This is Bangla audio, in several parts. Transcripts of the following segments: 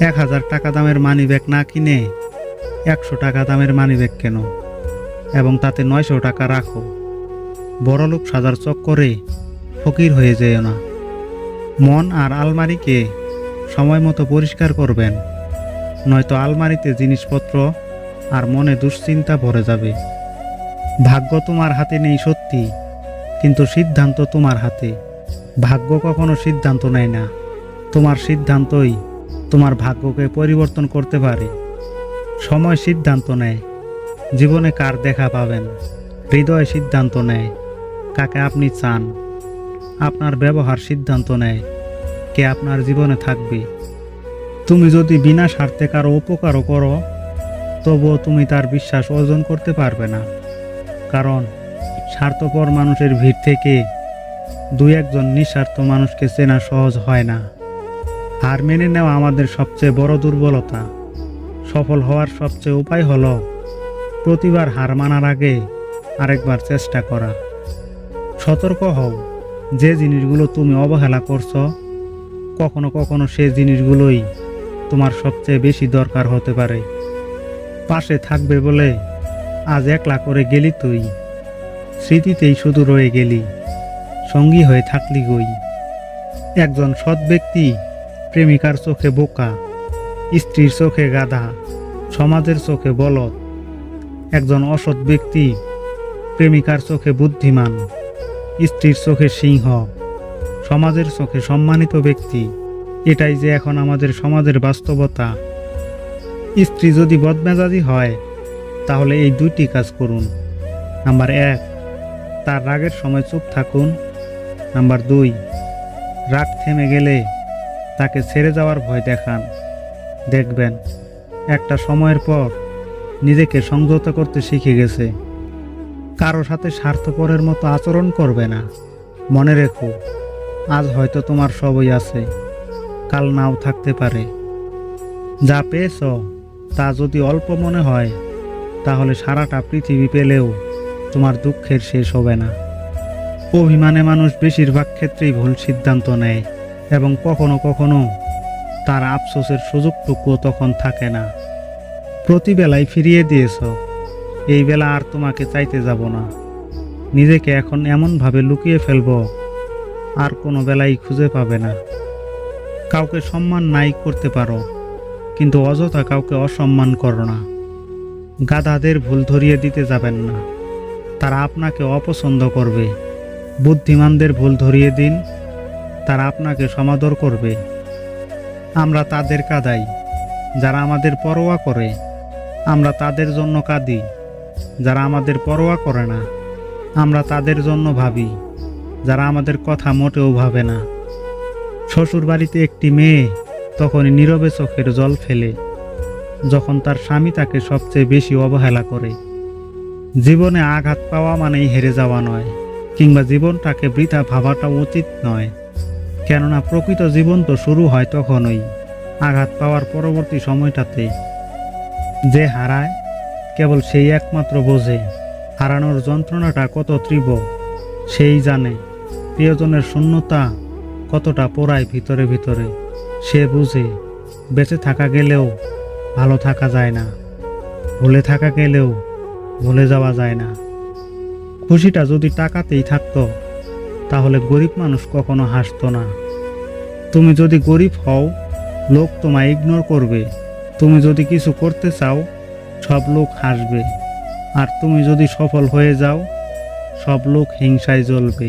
1000 টাকা দামের মানিব্যাগ না কিনে 100 টাকা দামের মানিব্যাগ কেনো এবং তাতে 900 টাকা রাখো। বড়লোক সাজার চক্করে ফকির হয়ে যেও না। মন আর আলমারিকে সময় মতো পরিষ্কার করবেন, নয়তো আলমারিতে জিনিসপত্র আর মনে দুশ্চিন্তা ভরে যাবে। ভাগ্য তোমার হাতে নেই সত্যি, কিন্তু সিদ্ধান্ত তোমার হাতে। ভাগ্য কখনো সিদ্ধান্ত নেয় না, তোমার সিদ্ধান্তই তোমার ভাগ্যকে পরিবর্তন করতে পারে। সময় সিদ্ধান্ত নেয় জীবনে কার দেখা পাবেন, হৃদয় সিদ্ধান্ত নেয় কাকে আপনি চান, আপনার ব্যবহার সিদ্ধান্ত নেয় কে আপনার জীবনে থাকবে। তুমি যদি বিনা স্বার্থে কারো উপকারও করো, তবুও তুমি তার বিশ্বাস অর্জন করতে পারবে না, কারণ স্বার্থপর মানুষের ভিড় থেকে 2-1 নিঃস্বার্থ মানুষকে চেনা সহজ হয় না। হার মেনে নেওয়া আমাদের সবচেয়ে বড় দুর্বলতা। সফল হওয়ার সবচেয়ে উপায় হলো প্রতিবার হার মানার আগে আরেকবার চেষ্টা করা। সতর্ক হও, যে জিনিসগুলো তুমি অবহেলা করছো, কখনো কখনো সেই জিনিসগুলোই তোমার সবচেয়ে বেশি দরকার হতে পারে। পাশে থাকবে বলে আজ একলা করে গেলি তুই, স্মৃতিতেই শুধু রয়ে গেলি, সঙ্গী হয়ে থাকলি গই। একজন সৎ ব্যক্তি প্রেমিকার চোখে বোকা, স্ত্রীর চোখে গাধা, সমাজের চোখে বলদ। একজন অসৎ ব্যক্তি প্রেমিকার চোখে বুদ্ধিমান, স্ত্রীর চোখে সিংহ, সমাজের চোখে সম্মানিত ব্যক্তি। এটাই যে এখন আমাদের সমাজের বাস্তবতা। স্ত্রী যদি বদমেজাজি হয়, তাহলে এই 2টি কাজ করুন। নাম্বার 1, তার রাগের সময় চুপ থাকুন। নাম্বার 2, রাগ থেমে গেলে তাকে ছেড়ে যাওয়ার ভয় দেখান। দেখবেন একটা সময়ের পর নিজেকে সংযত করতে শিখে গেছে। কারো সাথে স্বার্থপরের মতো আচরণ করবে না। মনে রেখো, আজ হয়তো তোমার সবই আছে, কাল নাও থাকতে পারে। যা পেয়েছ তা যদি অল্প মনে হয়, তাহলে সারাটা পৃথিবী পেলেও তোমার দুঃখের শেষ হবে না। অভিমানে মানুষ বেশিরভাগ ক্ষেত্রেই ভুল সিদ্ধান্ত নেয় এবং কখনো কখনো তার আফসোসের সুযোগটুকুও তখন থাকে না। প্রতি বেলায় ফিরিয়ে দিয়েছ, এই বেলা আর তোমাকে চাইতে যাব না। নিজেকে এখন এমনভাবে লুকিয়ে ফেলব আর কোনো বেলাই খুঁজে পাবে না। কাউকে সম্মান নাই করতে পারো, কিন্তু অযথা কাউকে অসম্মান করো না। গাধাদের ভুল ধরিয়ে দিতে যাবেন না, তারা আপনাকে অপছন্দ করবে। বুদ্ধিমানদের ভুল ধরিয়ে দিন, তারা আপনাকে সমাদর করবে। আমরা তাদের কাঁদাই যারা আমাদের পরোয়া করে, আমরা তাদের জন্য কাঁদি যারা আমাদের পরোয়া করে না। আমরা তাদের জন্য ভাবি যারা আমাদের কথা মোটেও ভাবে না। শ্বশুর বাড়িতে একটি মেয়ে তখনই নীরবে চোখের জল ফেলে যখন তার স্বামী তাকে সবচেয়ে বেশি অবহেলা করে। জীবনে আঘাত পাওয়া মানেই হেরে যাওয়া নয়, কিংবা জীবনটাকে বৃথা ভাবাটা উচিত নয়। কেননা প্রকৃত জীবন তো শুরু হয় তখনই, আঘাত পাওয়ার পরবর্তী সময়টাতে। যে হারায় কেবল সেই একমাত্র বোঝে হারানোর যন্ত্রণাটা কত তীব্র। সেই জানে প্রিয়জনের শূন্যতা কতটা পোড়ায় ভিতরে ভিতরে। সে বুঝে বেঁচে থাকা গেলেও ভালো থাকা যায় না, ভুলে থাকা গেলেও ভুলে যাওয়া যায় না। খুশিটা যদি টাকাতেই থাকতো, তাহলে গরিব মানুষ কখনো হাসতো না। তুমি যদি গরিব হও, লোক তোমায় ইগনোর করবে। তুমি যদি কিছু করতে চাও, সব লোক হাসবে। আর তুমি যদি সফল হয়ে যাও, সব লোক হিংসায় জ্বলবে।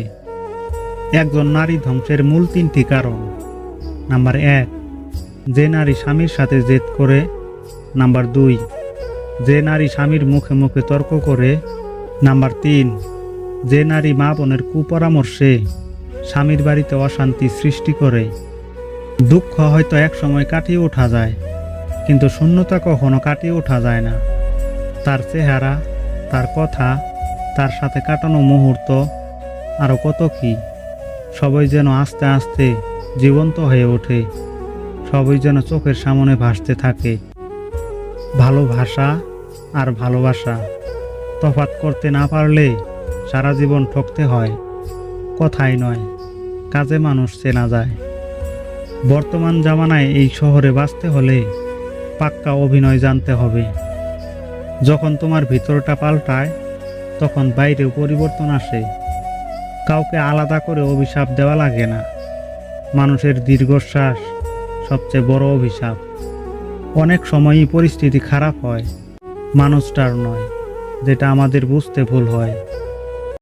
একজন নারী ধ্বংসের মূল 3টি কারণ। নাম্বার 1, যে নারী স্বামীর সাথে জেদ করে। নাম্বার 2, যে নারী স্বামীর মুখে মুখে তর্ক করে। নাম্বার 3, যে নারী মা বোনের কুপরামর্শে স্বামীর বাড়িতে অশান্তি সৃষ্টি করে। দুঃখ হয়তো এক সময় কাটিয়ে ওঠা যায়, কিন্তু শূন্যতা কখনো কাটিয়ে ওঠা যায় না। তার চেহারা, তার কথা, তার সাথে কাটানো মুহূর্ত, আরও কত কি, সবই যেন আস্তে আস্তে জীবন্ত হয়ে ওঠে। সবই যেন চোখের সামনে ভাসতে থাকে। ভালোবাসা আর ভালোবাসা তফাৎ করতে না পারলে সারা জীবন ঠকতে হয়। কথাই নয়, কাজে মানুষ চেনা যায়। বর্তমান জামানায় এই শহরে বাঁচতে হলে পাক্কা অভিনয় জানতে হবে। যখন তোমার ভিতরটা পাল্টায় তখন বাইরেও পরিবর্তন আসে। কাউকে আলাদা করে অভিশাপ দেওয়া লাগে না। মানুষের দীর্ঘশ্বাস সবচেয়ে বড় অভিশাপ। অনেক সময়ই পরিস্থিতি খারাপ হয়, মানুষটার নয়, যেটা আমাদের বুঝতে ভুল হয়।